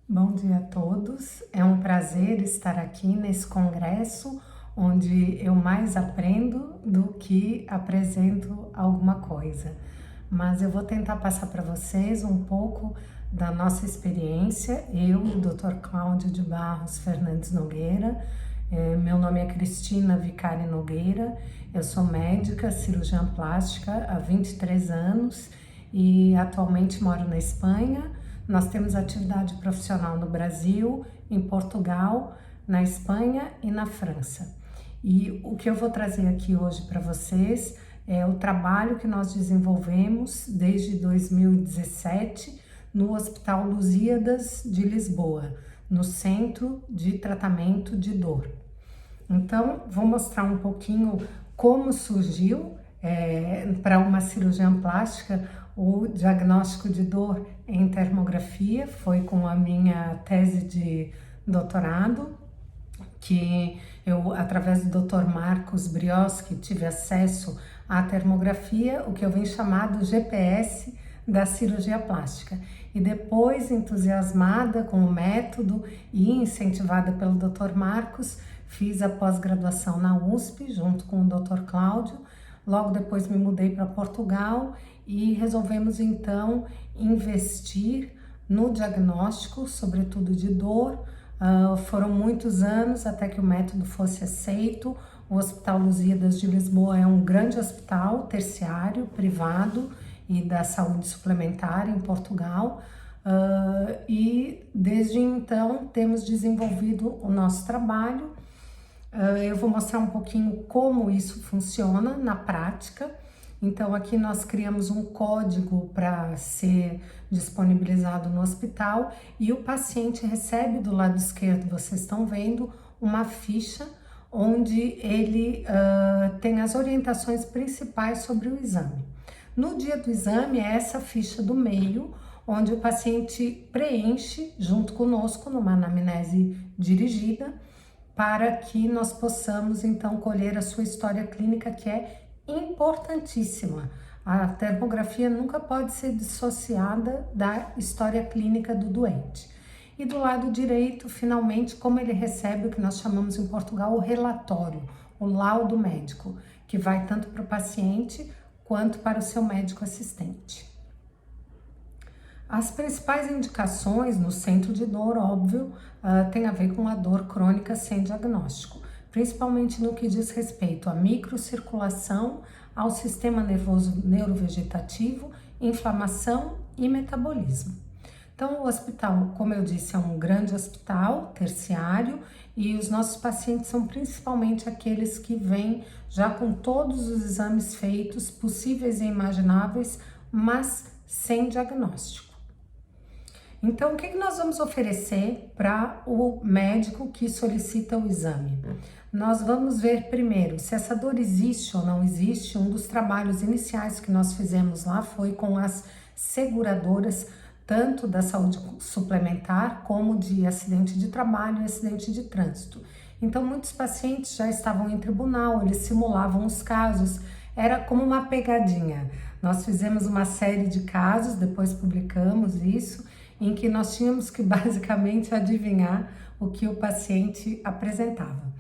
Bom dia a todos. É um prazer estar aqui nesse congresso onde eu mais aprendo do que apresento alguma coisa. Mas eu vou tentar passar para vocês um pouco da nossa experiência, eu e o Dr. Cláudio de Barros Fernandes Nogueira. Meu nome é Cristina Vicari Nogueira, eu sou médica, cirurgiã plástica há 23 anos e atualmente moro na Espanha. Nós temos atividade profissional no Brasil, em Portugal, na Espanha e na França. E o que eu vou trazer aqui hoje para vocês é o trabalho que nós desenvolvemos desde 2017 no Hospital Lusíadas de Lisboa, no Centro de Tratamento de Dor. Então, vou mostrar um pouquinho como surgiu para uma cirurgiã plástica o diagnóstico de dor em termografia. Foi com a minha tese de doutorado que eu, através do Dr. Marcos Brioski, tive acesso à termografia, o que eu venho chamar do GPS da cirurgia plástica. E depois, entusiasmada com o método e incentivada pelo Dr. Marcos, fiz a pós-graduação na USP, junto com o Dr. Cláudio. Logo depois me mudei para Portugal e resolvemos então investir no diagnóstico, sobretudo de dor. Foram muitos anos até que o método fosse aceito. O Hospital Lusíadas de Lisboa é um grande hospital terciário, privado e da saúde suplementar em Portugal. E desde então temos desenvolvido o nosso trabalho. Eu vou mostrar um pouquinho como isso funciona na prática. Então aqui nós criamos um código para ser disponibilizado no hospital e o paciente recebe do lado esquerdo, vocês estão vendo, uma ficha onde ele tem as orientações principais sobre o exame. No dia do exame é essa ficha do meio, onde o paciente preenche junto conosco numa anamnese dirigida, para que nós possamos então colher a sua história clínica, que é importantíssima. A termografia nunca pode ser dissociada da história clínica do doente. E do lado direito, finalmente, como ele recebe o que nós chamamos em Portugal o relatório, o laudo médico, que vai tanto para o paciente quanto para o seu médico assistente. As principais indicações no centro de dor, óbvio, tem a ver com a dor crônica sem diagnóstico, principalmente no que diz respeito à microcirculação, ao sistema nervoso neurovegetativo, inflamação e metabolismo. Então, o hospital, como eu disse, é um grande hospital terciário e os nossos pacientes são principalmente aqueles que vêm já com todos os exames feitos, possíveis e imagináveis, mas sem diagnóstico. Então, o que nós vamos oferecer para o médico que solicita o exame? Nós vamos ver primeiro se essa dor existe ou não existe. Um dos trabalhos iniciais que nós fizemos lá foi com as seguradoras, tanto da saúde suplementar como de acidente de trabalho e acidente de trânsito. Então, muitos pacientes já estavam em tribunal, eles simulavam os casos, era como uma pegadinha. Nós fizemos uma série de casos, depois publicamos isso, em que nós tínhamos que basicamente adivinhar o que o paciente apresentava.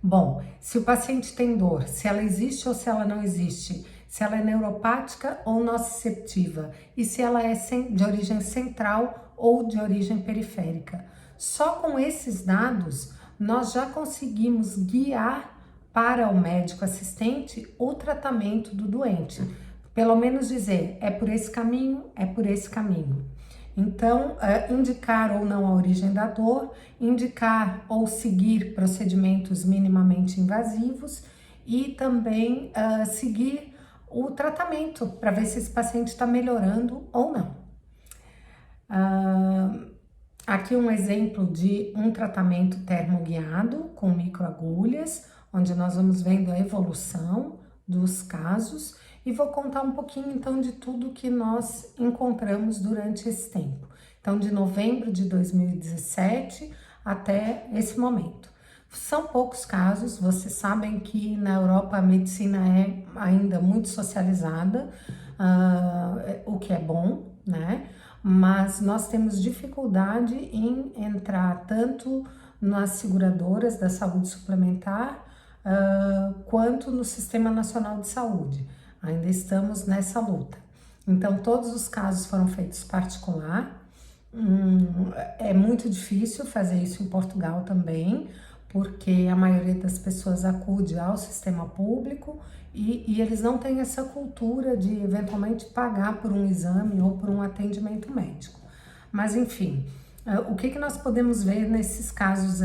Bom, se o paciente tem dor, se ela existe ou se ela não existe, se ela é neuropática ou nociceptiva e se ela é de origem central ou de origem periférica. Só com esses dados nós já conseguimos guiar para o médico assistente o tratamento do doente. Pelo menos dizer, é por esse caminho, é por esse caminho. Então, indicar ou não a origem da dor, indicar ou seguir procedimentos minimamente invasivos e também seguir o tratamento para ver se esse paciente está melhorando ou não. Aqui um exemplo de um tratamento termoguiado com microagulhas, onde nós vamos vendo a evolução dos casos. E vou contar um pouquinho então de tudo que nós encontramos durante esse tempo. Então, de novembro de 2017 até esse momento. São poucos casos, vocês sabem que na Europa a medicina é ainda muito socializada, o que é bom, né? mas nós temos dificuldade em entrar tanto nas seguradoras da saúde suplementar quanto no Sistema Nacional de Saúde. Ainda estamos nessa luta. Então, todos os casos foram feitos particular. É muito difícil fazer isso em Portugal também, porque a maioria das pessoas acude ao sistema público e eles não têm essa cultura de eventualmente pagar por um exame ou por um atendimento médico. Mas enfim, o que nós podemos ver nesses casos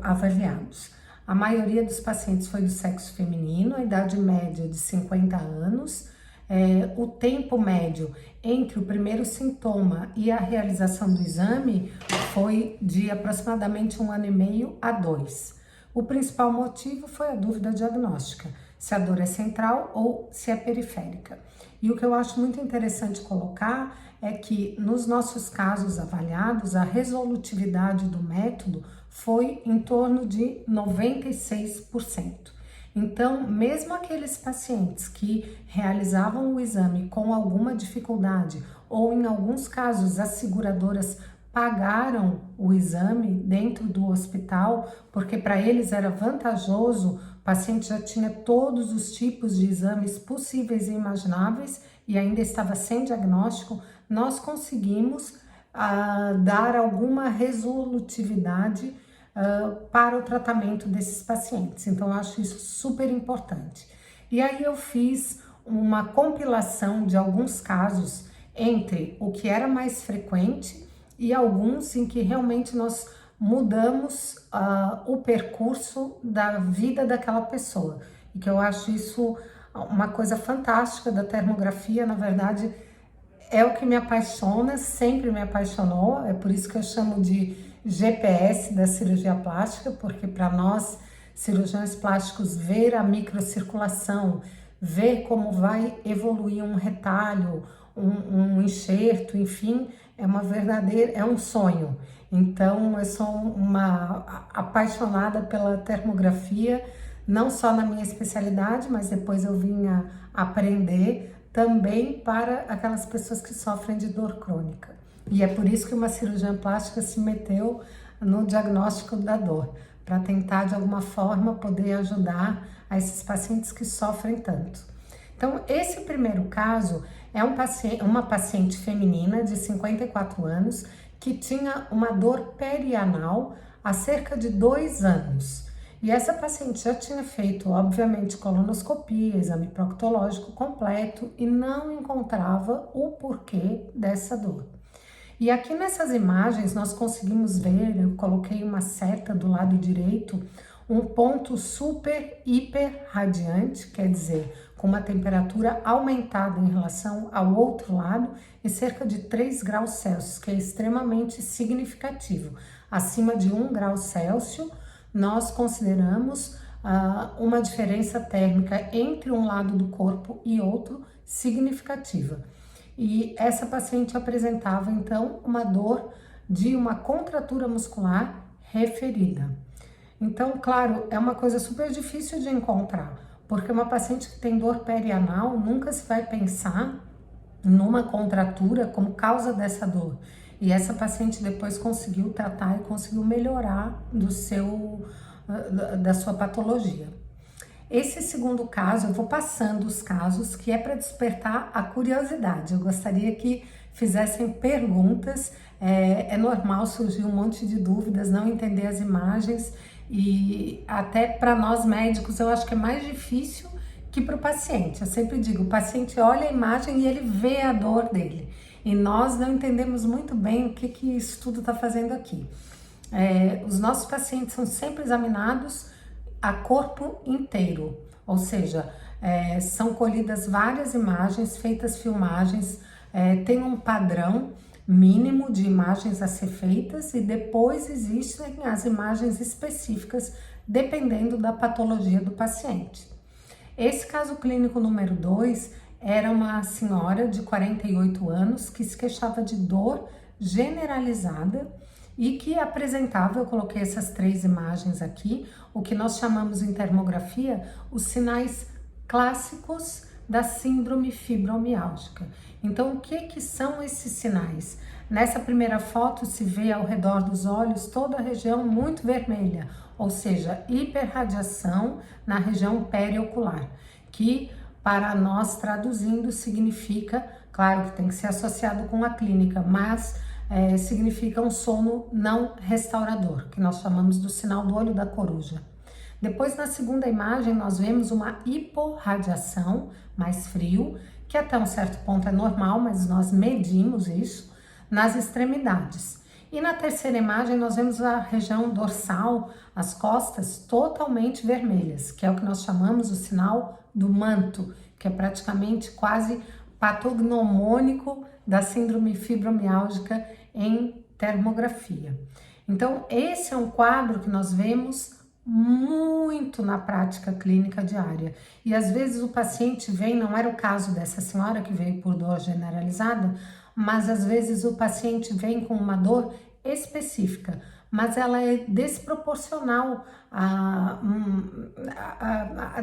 avaliados? A maioria dos pacientes foi do sexo feminino, a idade média de 50 anos, o tempo médio entre o primeiro sintoma e a realização do exame foi de aproximadamente 1 ano e meio a 2. O principal motivo foi a dúvida diagnóstica, se a dor é central ou se é periférica. E o que eu acho muito interessante colocar é que nos nossos casos avaliados, a resolutividade do método foi em torno de 96%. Então, mesmo aqueles pacientes que realizavam o exame com alguma dificuldade, ou em alguns casos as seguradoras pagaram o exame dentro do hospital, porque para eles era vantajoso, o paciente já tinha todos os tipos de exames possíveis e imagináveis e ainda estava sem diagnóstico, nós conseguimos dar alguma resolutividade para o tratamento desses pacientes. Então, eu acho isso super importante. E aí eu fiz uma compilação de alguns casos entre o que era mais frequente e alguns em que realmente nós mudamos o percurso da vida daquela pessoa. E que eu acho isso uma coisa fantástica da termografia, na verdade, é o que me apaixona, sempre me apaixonou, é por isso que eu chamo de GPS da cirurgia plástica, porque para nós, cirurgiões plásticos, ver a microcirculação, ver como vai evoluir um retalho, um enxerto, enfim, é um sonho. Então, eu sou uma apaixonada pela termografia, não só na minha especialidade, mas depois eu vim a aprender também para aquelas pessoas que sofrem de dor crônica. E é por isso que uma cirurgiã plástica se meteu no diagnóstico da dor, para tentar de alguma forma poder ajudar a esses pacientes que sofrem tanto. Então, esse primeiro caso é uma paciente feminina de 54 anos que tinha uma dor perianal há cerca de 2 anos. E essa paciente já tinha feito, obviamente, colonoscopia, exame proctológico completo e não encontrava o porquê dessa dor. E aqui nessas imagens nós conseguimos ver, eu coloquei uma seta do lado direito, um ponto super hiper radiante, quer dizer, com uma temperatura aumentada em relação ao outro lado em cerca de 3 graus Celsius, que é extremamente significativo. Acima de 1 grau Celsius, nós consideramos uma diferença térmica entre um lado do corpo e outro significativa. E essa paciente apresentava, então, uma dor de uma contratura muscular referida. Então, claro, é uma coisa super difícil de encontrar, porque uma paciente que tem dor perianal nunca se vai pensar numa contratura como causa dessa dor. E essa paciente depois conseguiu tratar e conseguiu melhorar da sua patologia. Esse segundo caso, eu vou passando os casos, que é para despertar a curiosidade. Eu gostaria que fizessem perguntas, é normal surgir um monte de dúvidas, não entender as imagens, e até para nós médicos eu acho que é mais difícil que para o paciente. Eu sempre digo, o paciente olha a imagem e ele vê a dor dele, e nós não entendemos muito bem o que isso tudo está fazendo aqui. Os nossos pacientes são sempre examinados a corpo inteiro, ou seja, são colhidas várias imagens, feitas filmagens, tem um padrão mínimo de imagens a ser feitas e depois existem as imagens específicas dependendo da patologia do paciente. Esse caso clínico número 2 era uma senhora de 48 anos que se queixava de dor generalizada e que apresentava, eu coloquei essas 3 imagens aqui, o que nós chamamos em termografia os sinais clássicos da síndrome fibromialgica. Então, o que são esses sinais? Nessa primeira foto se vê ao redor dos olhos toda a região muito vermelha, ou seja, hiperradiação na região periocular, que para nós traduzindo significa, claro que tem que ser associado com a clínica, mas significa um sono não restaurador, que nós chamamos do sinal do olho da coruja. Depois, na segunda imagem, nós vemos uma hiporradiação, mais frio, que até um certo ponto é normal, mas nós medimos isso nas extremidades. E na terceira imagem, nós vemos a região dorsal, as costas totalmente vermelhas, que é o que nós chamamos o sinal do manto, que é praticamente quase patognomônico da síndrome fibromialgica em termografia. Então, esse é um quadro que nós vemos muito na prática clínica diária. E às vezes o paciente vem, não era o caso dessa senhora que veio por dor generalizada, mas às vezes o paciente vem com uma dor específica, mas ela é desproporcional.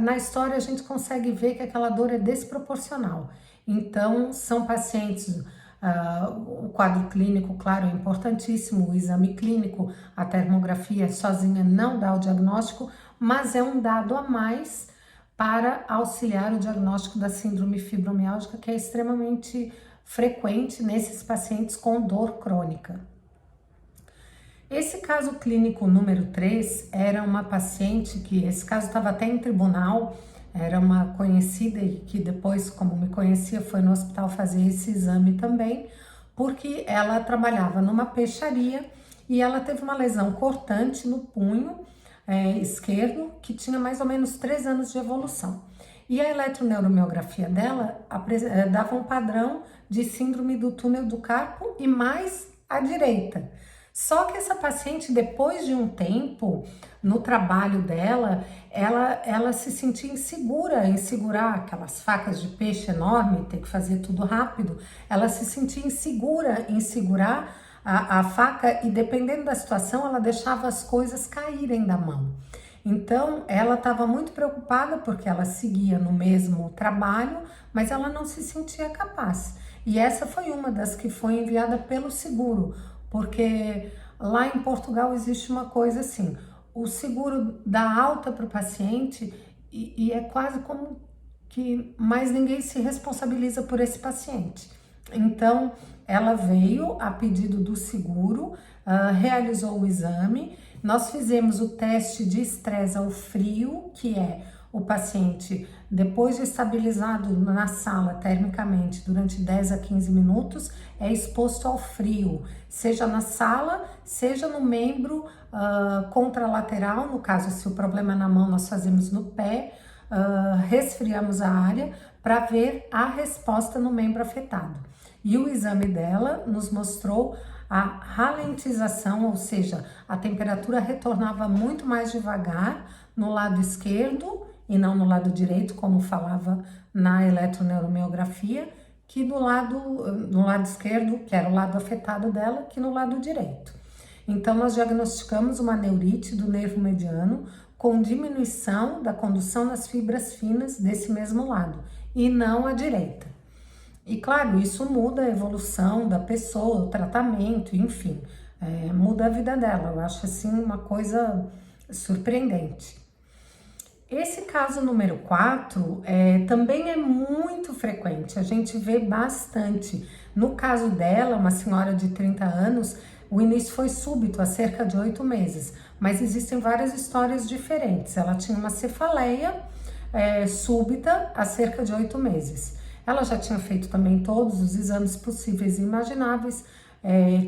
Na história a gente consegue ver que aquela dor é desproporcional. Então, são pacientes, o quadro clínico, claro, é importantíssimo, o exame clínico, a termografia sozinha não dá o diagnóstico, mas é um dado a mais para auxiliar o diagnóstico da síndrome fibromialgica, que é extremamente frequente nesses pacientes com dor crônica. Esse caso clínico número 3 era uma paciente que, esse caso estava até em tribunal, era uma conhecida e que depois, como me conhecia, foi no hospital fazer esse exame também, porque ela trabalhava numa peixaria e ela teve uma lesão cortante no punho esquerdo, que tinha mais ou menos 3 anos de evolução. E a eletroneuromiografia dela dava um padrão de síndrome do túnel do carpo e mais à direita. Só que essa paciente, depois de um tempo no trabalho dela, ela se sentia insegura em segurar aquelas facas de peixe enorme, ter que fazer tudo rápido. Ela se sentia insegura em segurar a faca e, dependendo da situação, ela deixava as coisas caírem da mão. Então, ela estava muito preocupada porque ela seguia no mesmo trabalho, mas ela não se sentia capaz. E essa foi uma das que foi enviada pelo seguro, porque lá em Portugal existe uma coisa assim, o seguro dá alta para o paciente e é quase como que mais ninguém se responsabiliza por esse paciente. Então, ela veio a pedido do seguro, realizou o exame, nós fizemos o teste de estresse ao frio, que é o paciente, depois de estabilizado na sala termicamente durante 10 a 15 minutos, é exposto ao frio, seja na sala, seja no membro contralateral, no caso, se o problema é na mão, nós fazemos no pé, resfriamos a área para ver a resposta no membro afetado. E o exame dela nos mostrou a ralentização, ou seja, a temperatura retornava muito mais devagar no lado esquerdo e não no lado direito, como falava na eletroneuromiografia, que no lado esquerdo, que era o lado afetado dela, que no lado direito. Então, nós diagnosticamos uma neurite do nervo mediano com diminuição da condução nas fibras finas desse mesmo lado, e não à direita. E claro, isso muda a evolução da pessoa, o tratamento, enfim, muda a vida dela. Eu acho assim uma coisa surpreendente. Esse caso número 4 também é muito frequente, a gente vê bastante. No caso dela, uma senhora de 30 anos, o início foi súbito, há cerca de 8 meses, mas existem várias histórias diferentes. Ela tinha uma cefaleia súbita há cerca de 8 meses. Ela já tinha feito também todos os exames possíveis e imagináveis,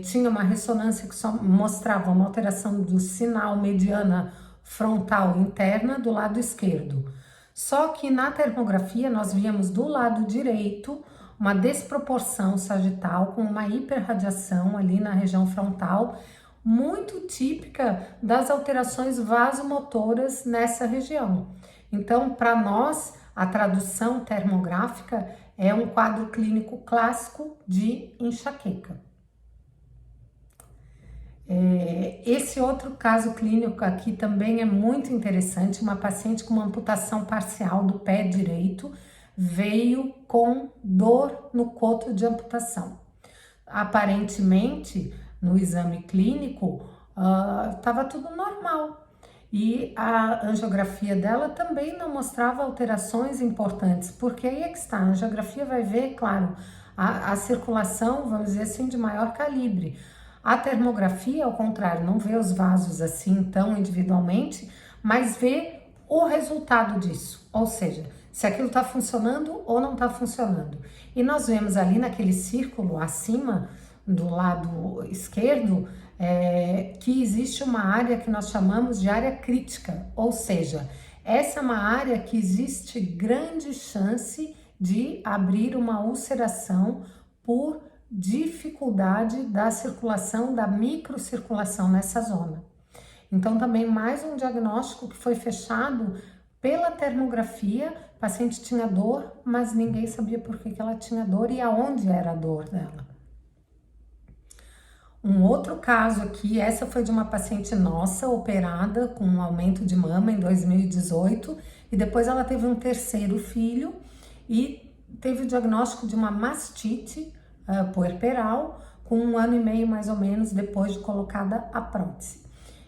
tinha uma ressonância que só mostrava uma alteração do sinal mediana frontal interna do lado esquerdo. Só que na termografia nós víamos do lado direito uma desproporção sagital com uma hiperradiação ali na região frontal, muito típica das alterações vasomotoras nessa região. Então, para nós, a tradução termográfica é um quadro clínico clássico de enxaqueca. Esse outro caso clínico aqui também é muito interessante, uma paciente com uma amputação parcial do pé direito, veio com dor no coto de amputação. Aparentemente, no exame clínico, estava tudo normal. E a angiografia dela também não mostrava alterações importantes, porque aí é que está, a angiografia vai ver, claro, a circulação, vamos dizer assim, de maior calibre. A termografia, ao contrário, não vê os vasos assim tão individualmente, mas vê o resultado disso, ou seja, se aquilo está funcionando ou não está funcionando. E nós vemos ali naquele círculo acima, do lado esquerdo, que existe uma área que nós chamamos de área crítica, ou seja, essa é uma área que existe grande chance de abrir uma ulceração por dificuldade da circulação, da microcirculação nessa zona. Então, também mais um diagnóstico que foi fechado pela termografia. O paciente tinha dor, mas ninguém sabia por que ela tinha dor e aonde era a dor dela. Um outro caso aqui, essa foi de uma paciente nossa, operada com um aumento de mama em 2018, e depois ela teve um terceiro filho e teve o diagnóstico de uma mastite puerperal com 1 ano e meio mais ou menos depois de colocada a prótese.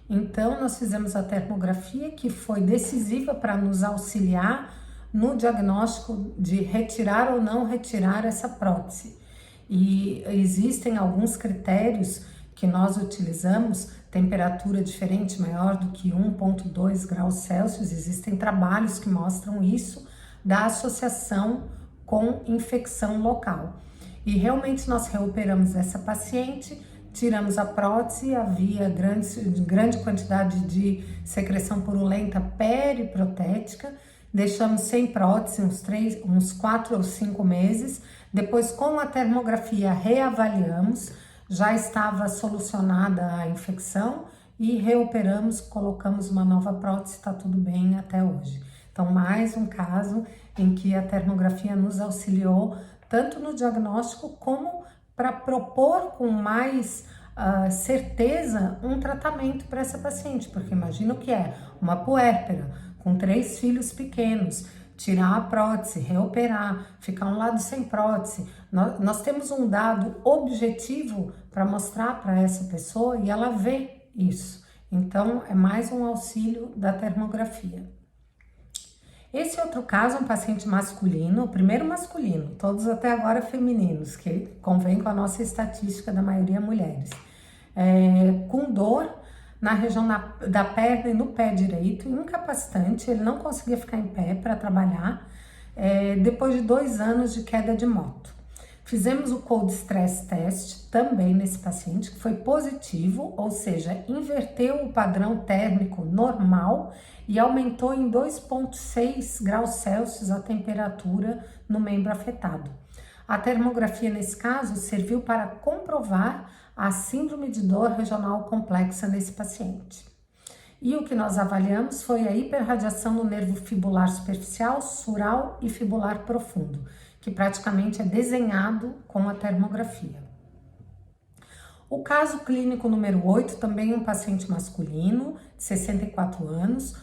Então nós fizemos a termografia, que foi decisiva para nos auxiliar no diagnóstico de retirar ou não retirar essa prótese. E existem alguns critérios que nós utilizamos, temperatura diferente maior do que 1,2 graus Celsius, existem trabalhos que mostram isso, da associação com infecção local. E realmente nós reoperamos essa paciente, tiramos a prótese, havia grande quantidade de secreção purulenta periprotética, deixamos sem prótese uns 4 ou 5 meses, depois com a termografia reavaliamos, já estava solucionada a infecção e reoperamos, colocamos uma nova prótese, está tudo bem até hoje. Então, mais um caso em que a termografia nos auxiliou tanto no diagnóstico como para propor com mais certeza um tratamento para essa paciente, porque imagina o que é uma puérpera com 3 filhos pequenos, tirar a prótese, reoperar, ficar um lado sem prótese. Nós temos um dado objetivo para mostrar para essa pessoa e ela vê isso. Então, é mais um auxílio da termografia. Esse outro caso é um paciente masculino, o primeiro masculino, todos até agora femininos, que convém com a nossa estatística da maioria mulheres. Com dor na região da perna e no pé direito, incapacitante, ele não conseguia ficar em pé para trabalhar, depois de 2 anos de queda de moto. Fizemos o Cold Stress Test também nesse paciente, que foi positivo, ou seja, inverteu o padrão térmico normal e aumentou em 2,6 graus Celsius a temperatura no membro afetado. A termografia, nesse caso, serviu para comprovar a síndrome de dor regional complexa nesse paciente. E o que nós avaliamos foi a hiperradiação no nervo fibular superficial, sural e fibular profundo, que praticamente é desenhado com a termografia. O caso clínico número 8, também um paciente masculino, de 64 anos,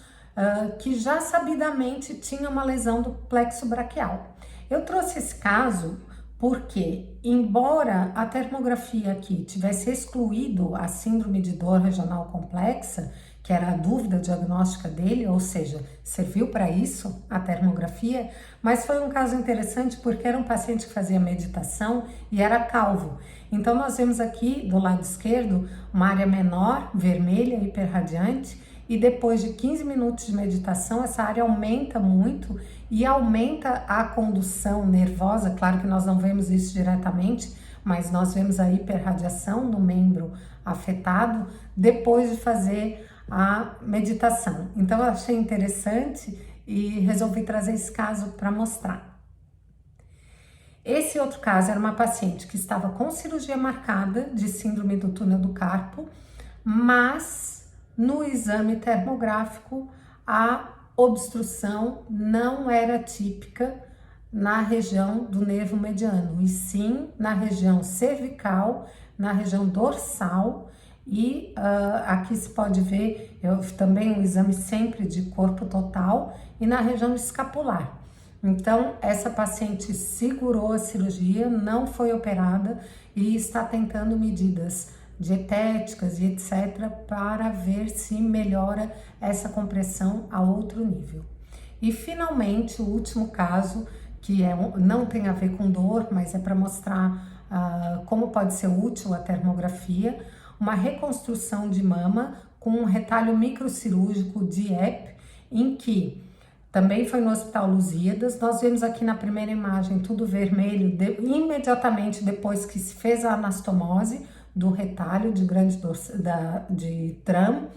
que já sabidamente tinha uma lesão do plexo braquial. Eu trouxe esse caso porque, embora a termografia aqui tivesse excluído a síndrome de dor regional complexa, que era a dúvida diagnóstica dele, ou seja, serviu para isso a termografia, mas foi um caso interessante porque era um paciente que fazia meditação e era calvo. Então nós vemos aqui do lado esquerdo uma área menor, vermelha, hiperradiante, e depois de 15 minutos de meditação essa área aumenta muito e aumenta a condução nervosa. Claro que nós não vemos isso diretamente, mas nós vemos a hiperradiação no membro afetado depois de fazer a meditação. Então eu achei interessante e resolvi trazer esse caso para mostrar. Esse outro caso era uma paciente que estava com cirurgia marcada de síndrome do túnel do carpo, mas no exame termográfico a obstrução não era típica na região do nervo mediano, e sim na região cervical, na região dorsal. E aqui se pode ver também um exame sempre de corpo total e na região escapular. Então, essa paciente segurou a cirurgia, não foi operada e está tentando medidas dietéticas e etc. para ver se melhora essa compressão a outro nível. E finalmente, o último caso, que não tem a ver com dor, mas é para mostrar como pode ser útil a termografia, uma reconstrução de mama com um retalho microcirúrgico de EP, em que também foi no Hospital Lusíadas. Nós vemos aqui na primeira imagem tudo vermelho, imediatamente depois que se fez a anastomose do retalho de TRAM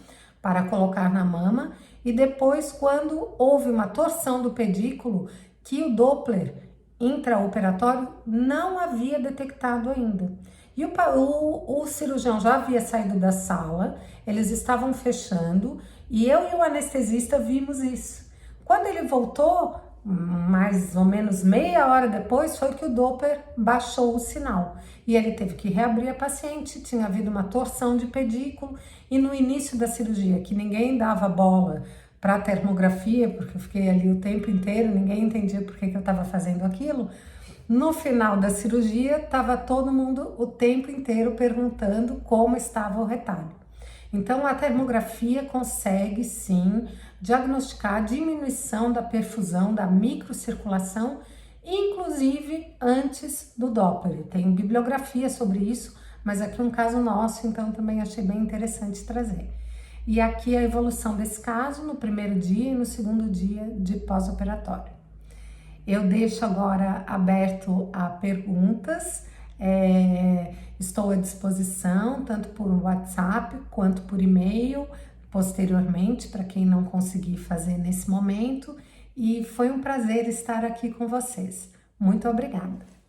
para colocar na mama, e depois quando houve uma torção do pedículo que o Doppler intraoperatório não havia detectado ainda. E o cirurgião já havia saído da sala, eles estavam fechando e eu e o anestesista vimos isso. Quando ele voltou, mais ou menos meia hora depois, foi que o Doppler baixou o sinal. E ele teve que reabrir a paciente, tinha havido uma torção de pedículo e no início da cirurgia, que ninguém dava bola para a termografia, porque eu fiquei ali o tempo inteiro, ninguém entendia por que eu estava fazendo aquilo. No final da cirurgia, estava todo mundo o tempo inteiro perguntando como estava o retalho. Então, a termografia consegue, sim, diagnosticar a diminuição da perfusão, da microcirculação, inclusive antes do Doppler. Tem bibliografia sobre isso, mas aqui é um caso nosso, então também achei bem interessante trazer. E aqui a evolução desse caso no primeiro dia e no segundo dia de pós-operatório. Eu deixo agora aberto a perguntas, estou à disposição tanto por WhatsApp quanto por e-mail, posteriormente, para quem não conseguir fazer nesse momento, e foi um prazer estar aqui com vocês. Muito obrigada!